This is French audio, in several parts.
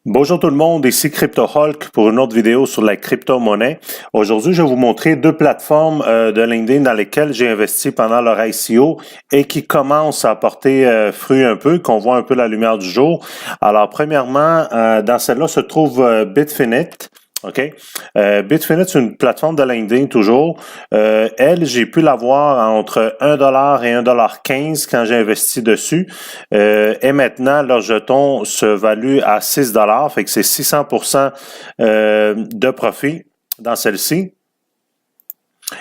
Bonjour tout le monde, ici Crypto Hulk pour une autre vidéo sur la crypto-monnaie. Aujourd'hui, je vais vous montrer deux plateformes de LinkedIn dans lesquelles j'ai investi pendant leur ICO et qui commencent à porter fruit un peu, qu'on voit un peu la lumière du jour. Alors, premièrement, dans celle-là se trouve Bitfinex. OK? Bitfinex, c'est une plateforme de LinkedIn toujours. Elle, j'ai pu l'avoir entre 1$ et 1,15$ quand j'ai investi dessus. Et maintenant, leur jeton se value à 6$. Fait que c'est 600% de profit dans celle-ci.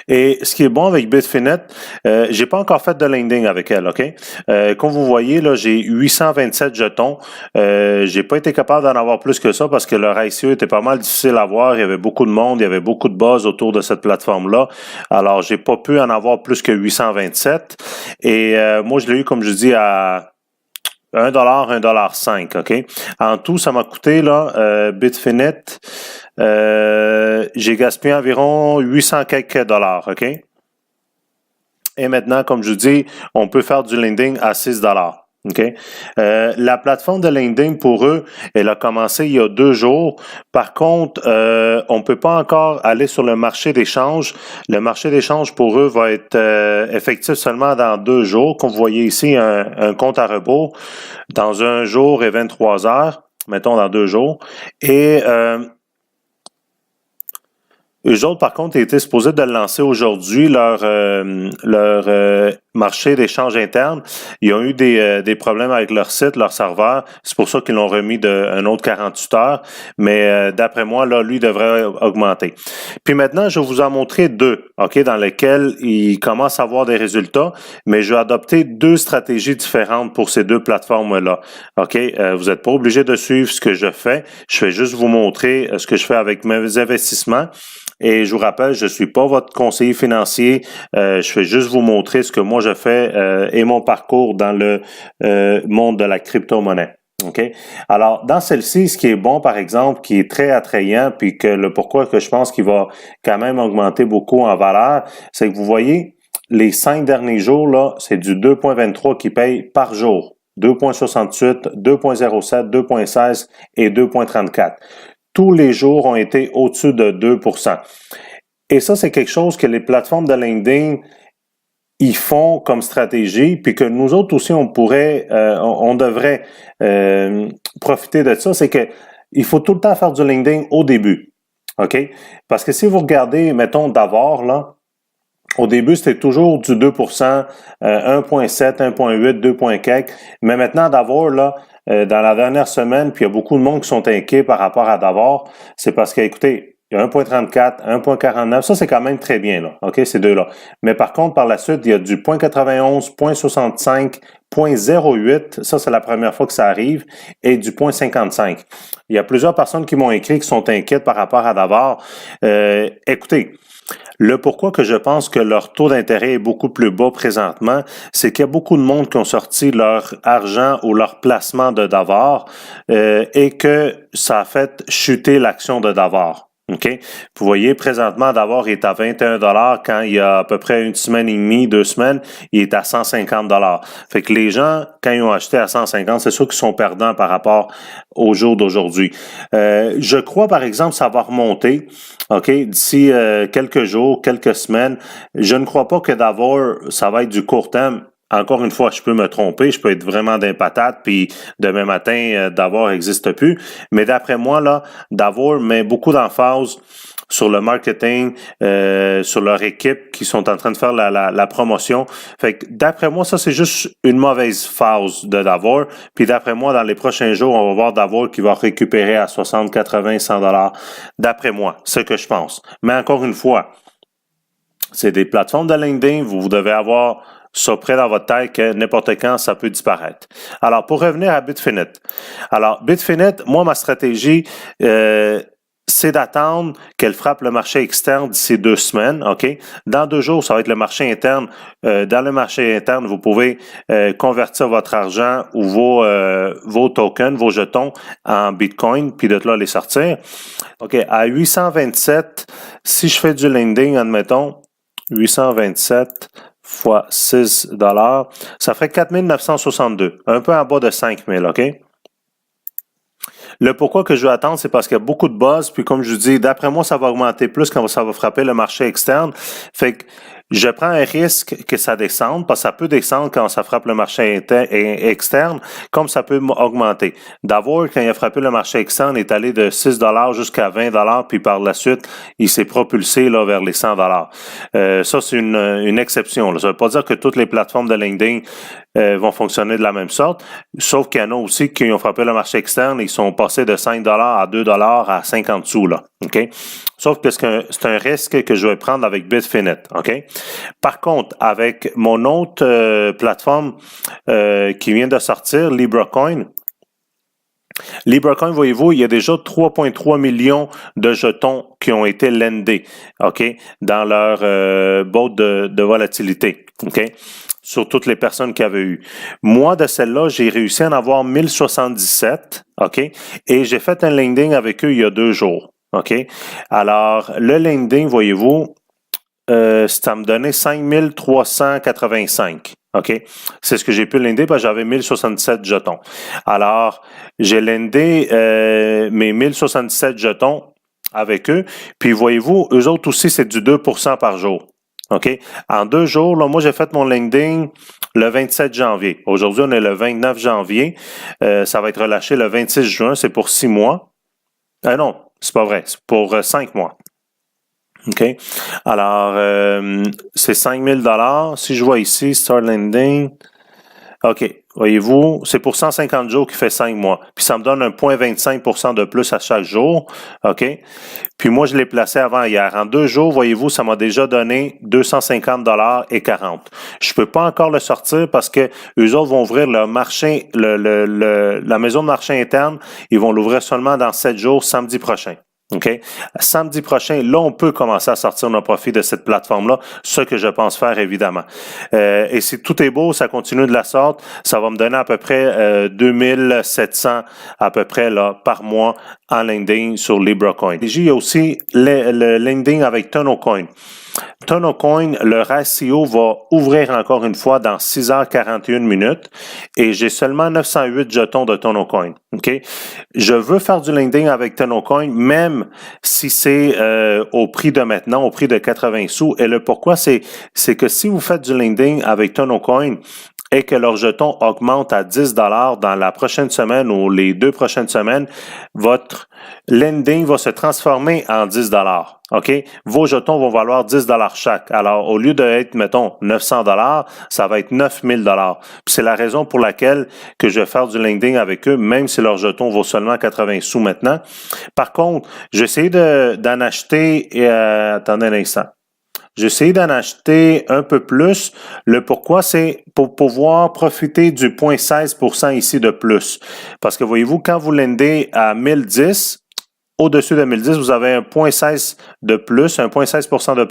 Et ce qui est bon avec Bitfinex, j'ai pas encore fait de lending avec elle, OK? Comme vous voyez, là, j'ai 827 jetons. J'ai pas été capable d'en avoir plus que ça parce que le ratio était pas mal difficile à voir. Il y avait beaucoup de monde, il y avait beaucoup de buzz autour de cette plateforme-là. Alors, j'ai pas pu en avoir plus que 827. Et moi, je l'ai eu, comme je dis, à 1$, 1,5$, OK? En tout, ça m'a coûté, là, Bitfinex, j'ai gaspillé environ 800 quelques dollars, OK? Et maintenant, comme je vous dis, on peut faire du lending à 6$. OK? La plateforme de lending pour eux, elle a commencé il y a 2 jours. Par contre, on ne peut pas encore aller sur le marché d'échange. Le marché d'échange pour eux va être effectif seulement dans 2 jours. Comme vous voyez ici, un compte à rebours dans 1 jour et 23 heures, mettons dans 2 jours. Et eux autres, par contre, étaient supposés de lancer aujourd'hui leur marché d'échange interne. Ils ont eu des problèmes avec leur site, leur serveur. C'est pour ça qu'ils l'ont remis d'un autre 48 heures. Mais d'après moi, là, lui devrait augmenter. Puis maintenant, je vais vous en montrer deux, OK, dans lesquels ils commencent à avoir des résultats. Mais je vais adopter deux stratégies différentes pour ces deux plateformes-là. OK, vous n'êtes pas obligé de suivre ce que je fais. Je vais juste vous montrer ce que je fais avec mes investissements. Et je vous rappelle, je suis pas votre conseiller financier. Je vais juste vous montrer ce que moi je fais et mon parcours dans le monde de la crypto-monnaie. OK? Alors, dans celle-ci, ce qui est bon, par exemple, qui est très attrayant, puis que le pourquoi que je pense qu'il va quand même augmenter beaucoup en valeur, c'est que vous voyez, les 5 derniers jours, là, c'est du 2,23 qui paye par jour. 2,68, 2,07, 2,16 et 2,34. Tous les jours ont été au-dessus de 2%. Et ça, c'est quelque chose que les plateformes de LinkedIn, ils font comme stratégie, puis que nous autres aussi, on devrait profiter de ça. C'est que il faut tout le temps faire du LinkedIn au début. OK? Parce que si vous regardez, mettons, d'abord, là, au début, c'était toujours du 2%, 1,7, 1,8, 2, quelques. Mais maintenant, d'abord, là, dans la dernière semaine, puis il y a beaucoup de monde qui sont inquiets par rapport à d'abord, c'est parce que, écoutez, il y a 1,34, 1,49, ça c'est quand même très bien, là, OK, ces deux-là. Mais par contre, par la suite, il y a du 0,91, 0,65, 0,08, ça c'est la première fois que ça arrive, et du 0,55. Il y a plusieurs personnes qui m'ont écrit qui sont inquiètes par rapport à d'abord. Écoutez, le pourquoi que je pense que leur taux d'intérêt est beaucoup plus bas présentement, c'est qu'il y a beaucoup de monde qui ont sorti leur argent ou leur placement de Davor et que ça a fait chuter l'action de Davor. OK? Vous voyez, présentement, Davor est à 21$ quand il y a à peu près une semaine et demie, 2 semaines, il est à 150$. Fait que les gens, quand ils ont acheté à 150, c'est sûr qu'ils sont perdants par rapport au jour d'aujourd'hui. Je crois, par exemple, ça va remonter, OK, d'ici quelques jours, quelques semaines. Je ne crois pas que Davor, ça va être du court terme. Encore une fois, je peux me tromper, je peux être vraiment d'un patate, puis demain matin, Davor n'existe plus. Mais d'après moi, là, Davor met beaucoup d'emphase sur le marketing, sur leur équipe qui sont en train de faire la promotion. Fait que d'après moi, ça c'est juste une mauvaise phase de Davor. Puis d'après moi, dans les prochains jours, on va voir Davor qui va récupérer à 60, 80, 100$. D'après moi, c'est ce que je pense. Mais encore une fois, c'est des plateformes de LinkedIn, vous devez avoir ça près dans votre tête que n'importe quand, ça peut disparaître. Alors, pour revenir à Bitfinex. Alors, Bitfinex, moi, ma stratégie, c'est d'attendre qu'elle frappe le marché externe d'ici 2 semaines, OK? Dans 2 jours, ça va être le marché interne. Dans le marché interne, vous pouvez convertir votre argent ou vos tokens, vos jetons en Bitcoin, puis de là les sortir. OK, à 827, si je fais du lending, admettons, 827 fois 6$, ça ferait 4 962, un peu en bas de 5 000, OK? Le pourquoi que je veux attendre, c'est parce qu'il y a beaucoup de buzz, puis comme je vous dis, d'après moi, ça va augmenter plus quand ça va frapper le marché externe. Fait que je prends un risque que ça descende, parce que ça peut descendre quand ça frappe le marché externe, comme ça peut augmenter. D'abord, quand il a frappé le marché externe, il est allé de 6 jusqu'à 20 puis par la suite, il s'est propulsé là vers les 100 Ça, c'est une exception. Là. Ça ne veut pas dire que toutes les plateformes de LinkedIn vont fonctionner de la même sorte, sauf qu'il y en a aussi qui ont frappé le marché externe et ils sont passés de 5 à 2 à 50 sous. Là. OK? Sauf que c'est un risque que je vais prendre avec Bitfinex. OK? Par contre, avec mon autre plateforme qui vient de sortir, LibraCoin, voyez-vous, il y a déjà 3,3 millions de jetons qui ont été lendés, OK, dans leur boîte de volatilité, OK, sur toutes les personnes qui avaient eu. Moi, de celle-là, j'ai réussi à en avoir 1077, OK, et j'ai fait un lending avec eux il y a 2 jours, OK. Alors, le lending, voyez-vous, ça me donnait 5385. OK? C'est ce que j'ai pu lender parce que j'avais 1077 jetons. Alors, j'ai lendé mes 1077 jetons avec eux. Puis, voyez-vous, eux autres aussi, c'est du 2% par jour. OK? En 2 jours, là, moi, j'ai fait mon lending le 27 janvier. Aujourd'hui, on est le 29 janvier. Ça va être relâché le 26 juin. C'est pour 6 mois. Non, c'est pas vrai. C'est pour 5 mois. OK. Alors, c'est 5 000 $. Si je vois ici, Start Lending, OK. Voyez-vous, c'est pour 150 jours qui fait 5 mois. Puis ça me donne un 0,25% de plus à chaque jour. OK. Puis moi, je l'ai placé avant hier. En 2 jours, voyez-vous, ça m'a déjà donné 250 et 40. Je peux pas encore le sortir parce que eux autres vont ouvrir leur marché, la maison de marché interne. Ils vont l'ouvrir seulement dans 7 jours, samedi prochain. OK? Samedi prochain, là, on peut commencer à sortir nos profits de cette plateforme-là, ce que je pense faire, évidemment. Et si tout est beau, ça continue de la sorte, ça va me donner à peu près 2700 à peu près là par mois en lending sur LibraCoin. Il y a aussi le lending avec TonoCoin. TonoCoin, le ratio va ouvrir encore une fois dans 6h41 minutes et j'ai seulement 908 jetons de TonoCoin. OK? Je veux faire du lending avec TonoCoin, même si c'est au prix de maintenant, au prix de 80 sous. Et le pourquoi, c'est que si vous faites du lending avec TonoCoin, et que leur jeton augmente à 10 $ dans la prochaine semaine ou les 2 prochaines semaines, votre lending va se transformer en 10 $. OK? Vos jetons vont valoir 10 $ chaque. Alors, au lieu d'être, mettons, 900 $, ça va être 9000 $. Puis c'est la raison pour laquelle que je vais faire du lending avec eux, même si leur jeton vaut seulement 80 sous maintenant. Par contre, j'ai essayé d'en acheter, attendez un instant. J'ai essayé d'en acheter un peu plus. Le pourquoi, c'est pour pouvoir profiter du 0,16% ici de plus. Parce que voyez-vous, quand vous lendez à 1010, au-dessus de 1010, vous avez un 0,16 de plus, un 0,16% de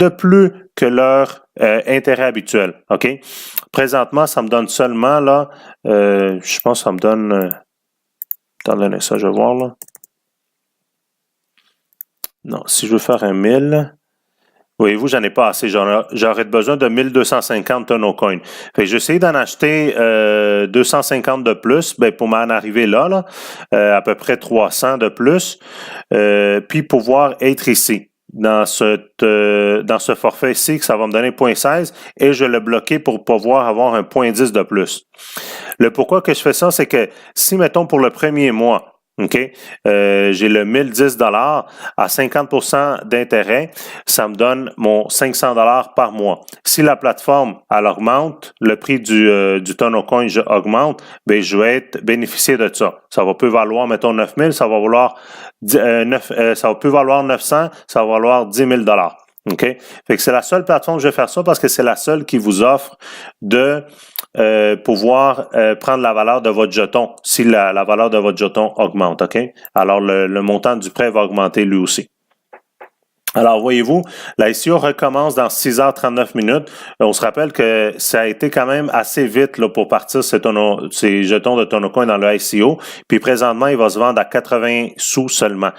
plus que leur intérêt habituel. OK? Présentement, ça me donne seulement, là, je pense que ça me donne... attendez ça, je vais voir, là. Non, si je veux faire un 1000... voyez-vous, j'en ai pas assez. J'aurais besoin de 1250 TonoCoin. Fait que j'ai essayé d'en acheter 250 de plus, pour m'en arriver là, à peu près 300 de plus, puis pouvoir être ici. Dans ce forfait ici, que ça va me donner 0,16 et je vais le bloquer pour pouvoir avoir un 0,10 de plus. Le pourquoi que je fais ça, c'est que si, mettons, pour le premier mois, OK, j'ai le 1010 $ à 50% d'intérêt, ça me donne mon 500 $ par mois. Si la plateforme, elle augmente, le prix du TonoCoin augmente, je vais être bénéficié de ça. Ça va plus valoir, mettons, 9000, ça va valoir ça va plus valoir 900, ça va valoir 10 000 $. OK? Fait que c'est la seule plateforme que je vais faire ça parce que c'est la seule qui vous offre de pouvoir prendre la valeur de votre jeton si la valeur de votre jeton augmente. OK? Alors, le montant du prêt va augmenter lui aussi. Alors, voyez-vous, la ICO recommence dans 6h39 minutes. On se rappelle que ça a été quand même assez vite là, pour partir ces jetons de TonoCoin dans le ICO. Puis présentement, il va se vendre à 80 sous seulement.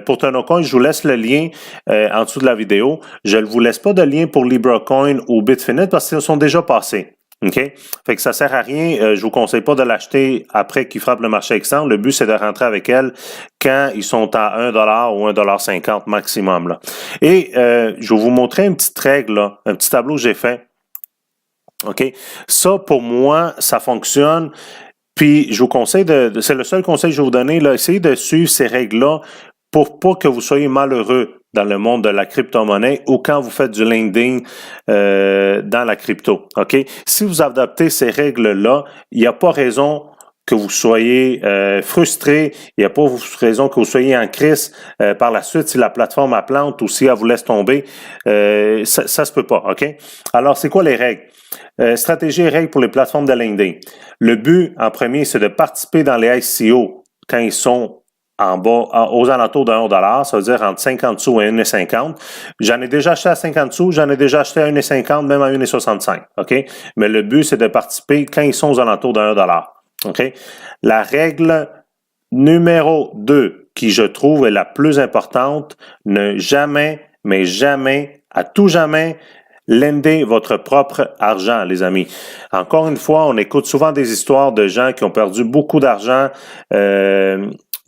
Pour TonoCoin, je vous laisse le lien en dessous de la vidéo. Je ne vous laisse pas de lien pour LibraCoin ou Bitfinex parce qu'ils sont déjà passés. OK? Fait que ça sert à rien. Je vous conseille pas de l'acheter après qu'il frappe le marché externe. Le but, c'est de rentrer avec elle quand ils sont à 1$ ou 1,50$ maximum, là. Et je vais vous montrer une petite règle, là, un petit tableau que j'ai fait. OK? Ça, pour moi, ça fonctionne. Puis, je vous conseille c'est le seul conseil que je vais vous donner, là. Essayez de suivre ces règles-là pour pas que vous soyez malheureux dans le monde de la crypto-monnaie ou quand vous faites du lending dans la crypto. OK? Si vous adoptez ces règles-là, il n'y a pas raison que vous soyez frustré, il n'y a pas raison que vous soyez en crise par la suite si la plateforme a plante ou si elle vous laisse tomber. Ça se peut pas, OK? Alors, c'est quoi les règles? Stratégie et règles pour les plateformes de lending. Le but, en premier, c'est de participer dans les ICO quand ils sont en bas, aux alentours de 1$, ça veut dire entre 50 sous et 1,50. J'en ai déjà acheté à 50 sous, j'en ai déjà acheté à 1,50, même à 1,65. OK? Mais le but, c'est de participer quand ils sont aux alentours de 1$. OK? La règle numéro 2, qui je trouve est la plus importante, ne jamais, mais jamais, à tout jamais, lendez votre propre argent, les amis. Encore une fois, on écoute souvent des histoires de gens qui ont perdu beaucoup d'argent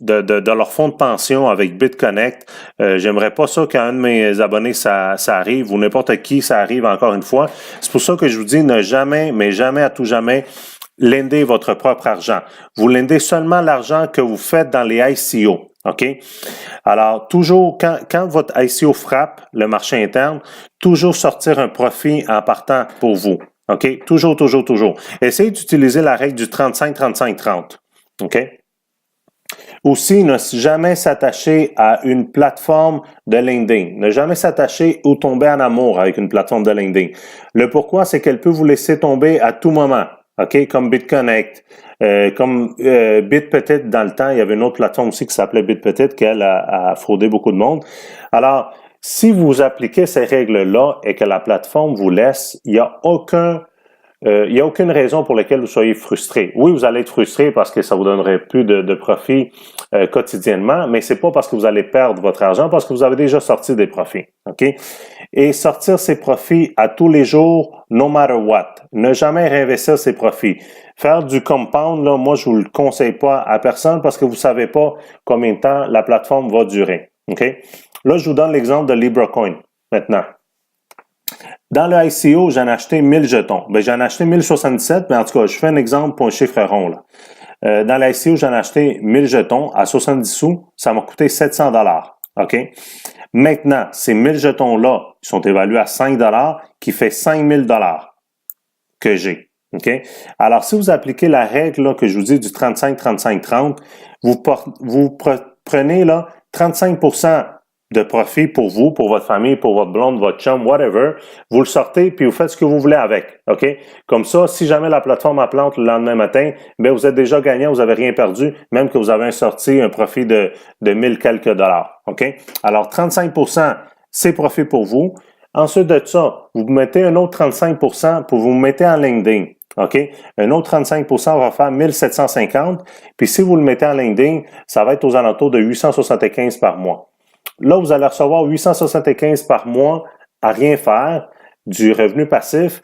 de leur fonds de pension avec BitConnect. J'aimerais pas ça qu'à un de mes abonnés, ça arrive, ou n'importe qui, ça arrive encore une fois. C'est pour ça que je vous dis ne jamais, mais jamais à tout jamais, lendez votre propre argent. Vous lendez seulement l'argent que vous faites dans les ICO. OK? Alors, toujours, quand votre ICO frappe le marché interne, toujours sortir un profit en partant pour vous. OK? Toujours, toujours, toujours. Essayez d'utiliser la règle du 35-35-30. OK? Aussi, ne jamais s'attacher à une plateforme de lending. Ne jamais s'attacher ou tomber en amour avec une plateforme de lending. Le pourquoi, c'est qu'elle peut vous laisser tomber à tout moment. OK? Comme BitConnect, comme BitPetite dans le temps, il y avait une autre plateforme aussi qui s'appelait BitPetite, qu'elle a fraudé beaucoup de monde. Alors, si vous appliquez ces règles-là et que la plateforme vous laisse, il n'y a aucune raison pour laquelle vous soyez frustré. Oui, vous allez être frustré parce que ça vous donnerait plus de profit quotidiennement, mais c'est pas parce que vous allez perdre votre argent, parce que vous avez déjà sorti des profits. OK? Et sortir ces profits à tous les jours, no matter what. Ne jamais réinvestir ces profits. Faire du compound, là, moi, je vous le conseille pas à personne parce que vous savez pas combien de temps la plateforme va durer. OK? Là, je vous donne l'exemple de LibreCoin maintenant. Dans le ICO, j'en ai acheté 1000 jetons. Ben, j'en ai acheté 1077, mais en tout cas, je fais un exemple pour un chiffre rond, là. Dans l'ICO, j'en ai acheté 1000 jetons à 70 sous. Ça m'a coûté 700$. OK? Maintenant, ces 1000 jetons-là, ils sont évalués à 5$, qui fait 5000$ que j'ai. OK? Alors, si vous appliquez la règle là, que je vous dis du 35-35-30, vous prenez là 35% de profit pour vous, pour votre famille, pour votre blonde, votre chum, whatever. Vous le sortez puis vous faites ce que vous voulez avec. OK? Comme ça, si jamais la plateforme a plante le lendemain matin, ben vous êtes déjà gagnant, vous n'avez rien perdu, même que vous avez sorti un profit de 1000 quelques dollars. OK? Alors, 35%, c'est profit pour vous. Ensuite de ça, vous mettez un autre 35% pour vous mettre en lending. OK? Un autre 35% va faire 1750. Puis si vous le mettez en lending, ça va être aux alentours de 875 par mois. Là, vous allez recevoir 875 par mois à rien faire, du revenu passif,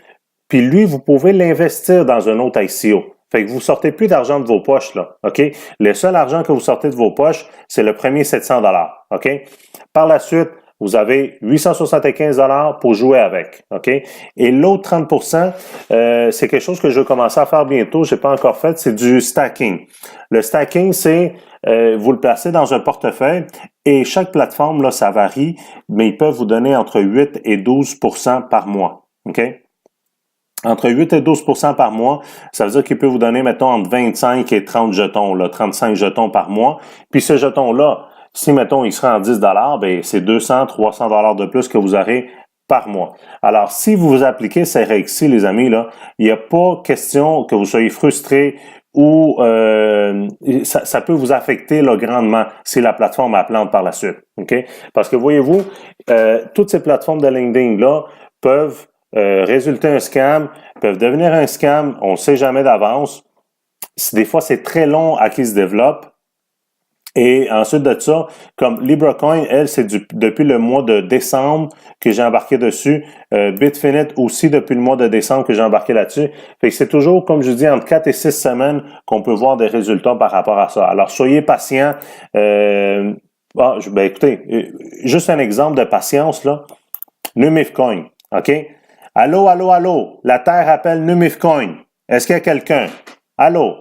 puis lui, vous pouvez l'investir dans un autre ICO. Fait que vous sortez plus d'argent de vos poches, là, OK? Le seul argent que vous sortez de vos poches, c'est le premier 700$, OK? Par la suite, vous avez 875$ pour jouer avec, OK? Et l'autre 30%, c'est quelque chose que je vais commencer à faire bientôt, je n'ai pas encore fait, c'est du stacking. Le stacking, c'est vous le placez dans un portefeuille et chaque plateforme, là, ça varie, mais ils peuvent vous donner entre 8 et 12% par mois, OK? Entre 8 et 12% par mois, ça veut dire qu'il peut vous donner, mettons, entre 25 et 30 jetons, là, 35 jetons par mois. Puis ce jeton-là, si, mettons, il sera en 10$, ben c'est 200, 300$ de plus que vous aurez par mois. Alors, si vous appliquez ces règles-ci, les amis, là, il n'y a pas question que vous soyez frustré ou ça peut vous affecter là, grandement si la plateforme a plante par la suite. OK? Parce que voyez-vous, toutes ces plateformes de lending-là peuvent résulter un scam, peuvent devenir un scam, on ne sait jamais d'avance. Des fois, c'est très long à qu'ils se développent. Et ensuite de ça, comme LibreCoin, elle, c'est depuis le mois de décembre que j'ai embarqué dessus. Bitfinet aussi depuis le mois de décembre que j'ai embarqué là-dessus. Fait que c'est toujours, comme je dis, entre 4 et 6 semaines qu'on peut voir des résultats par rapport à ça. Alors, soyez patients. Écoutez, juste un exemple de patience, là. Numifcoin, OK? Allô, allô, allô, la Terre appelle Numifcoin. Est-ce qu'il y a quelqu'un? Allô?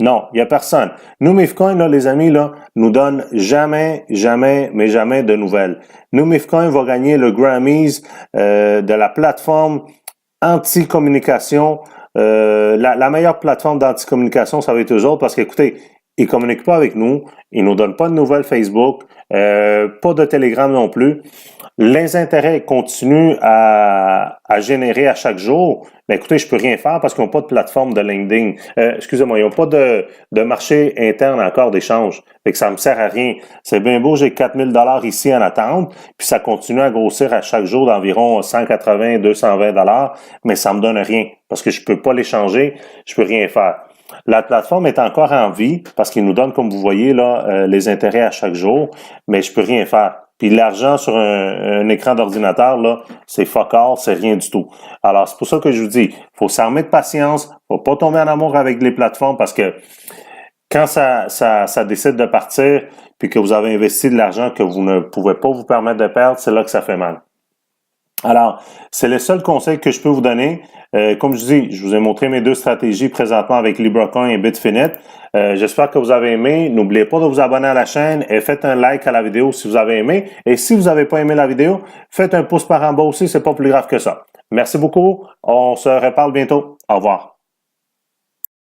Non, il n'y a personne. Numifcoin, là, les amis, là, nous donne jamais, jamais, mais jamais de nouvelles. Numifcoin va gagner le Grammys de la plateforme anti-communication. La meilleure plateforme d'anti-communication, ça va être eux autres parce qu'écoutez, ils ne communiquent pas avec nous, ils ne nous donnent pas de nouvelles Facebook, pas de Telegram non plus. Les intérêts continuent à générer à chaque jour. Mais écoutez, je peux rien faire parce qu'ils n'ont pas de plateforme de LinkedIn. Excusez-moi, ils n'ont pas de marché interne encore d'échange. Fait que ça me sert à rien. C'est bien beau, j'ai 4000 $ ici en attente, puis ça continue à grossir à chaque jour d'environ 180, 220 $, mais ça me donne rien parce que je peux pas l'échanger, je peux rien faire. La plateforme est encore en vie parce qu'il nous donne, comme vous voyez là, les intérêts à chaque jour, mais je peux rien faire. Puis l'argent sur un écran d'ordinateur, là, c'est fuck all, c'est rien du tout. Alors, c'est pour ça que je vous dis, faut s'armer de patience, faut pas tomber en amour avec les plateformes parce que quand ça décide de partir, puis que vous avez investi de l'argent que vous ne pouvez pas vous permettre de perdre, c'est là que ça fait mal. Alors, c'est le seul conseil que je peux vous donner. Comme je dis, je vous ai montré mes deux stratégies présentement avec LibreCoin et Bitfinet. J'espère que vous avez aimé. N'oubliez pas de vous abonner à la chaîne et faites un like à la vidéo si vous avez aimé. Et si vous n'avez pas aimé la vidéo, faites un pouce par en bas aussi, c'est pas plus grave que ça. Merci beaucoup. On se reparle bientôt. Au revoir.